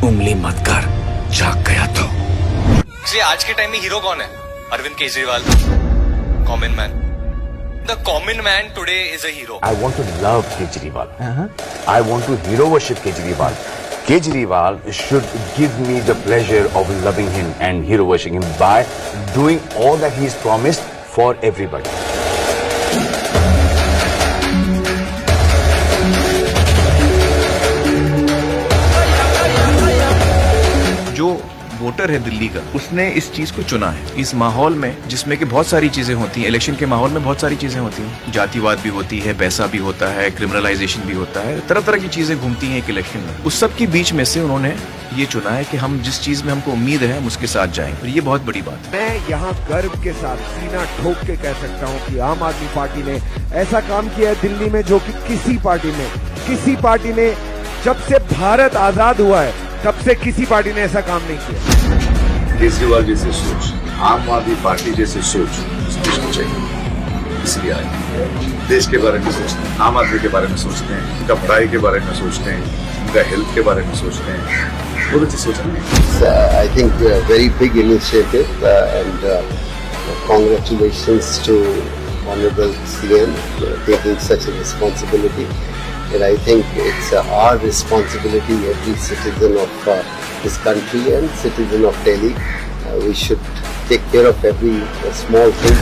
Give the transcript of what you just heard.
उंगली मत कर, जाग गया तो। आज के टाइम में हीरो कौन है? Arvind Kejriwal, common man. The common man today is a hero. I want to love Kejriwal. I want to hero worship Kejriwal. Kejriwal should give me the pleasure of loving him and hero worshiping him by doing all that he's promised for everybody. जो voter है दिल्ली का, उसने इस चीज को चुना है। इस माहौल में जिसमें कि बहुत सारी चीजें होती हैं, इलेक्शन के माहौल में बहुत सारी चीजें होती हैं, जातिवाद भी होती है, पैसा भी होता है, क्रिमिनलाइजेशन भी होता है, तरह तरह की चीजें घूमती हैं एक इलेक्शन में। उस सब के बीच में से उन्होंने ये चुना है कि हम जिस चीज में हमको उम्मीद है हम उसके साथ जाएं, और ये बहुत बड़ी बात है। मैं यहाँ गर्व के साथ सीना ठोक के कह सकता हूँ कि आम आदमी पार्टी ने ऐसा काम किया है दिल्ली में जो कि किसी पार्टी ने जब से भारत आजाद हुआ है तब से किसी पार्टी ने ऐसा काम नहीं किया। केजरीवाल जैसे सोच, आम आदमी पार्टी जैसे सोच इस देश को चाहिए। इसलिए आए, देश के बारे में सोचते हैं, आम आदमी के बारे में सोचते हैं, उनका पढ़ाई के बारे में सोचते हैं, उनका हेल्थ के बारे में सोचते हैं। बहुत अच्छी सोच है। I think a very big initiative and congratulations to Honorable CM taking such a responsibility. And I think it's our responsibility, every citizen of this country and citizen of Delhi, we should take care of every small thing.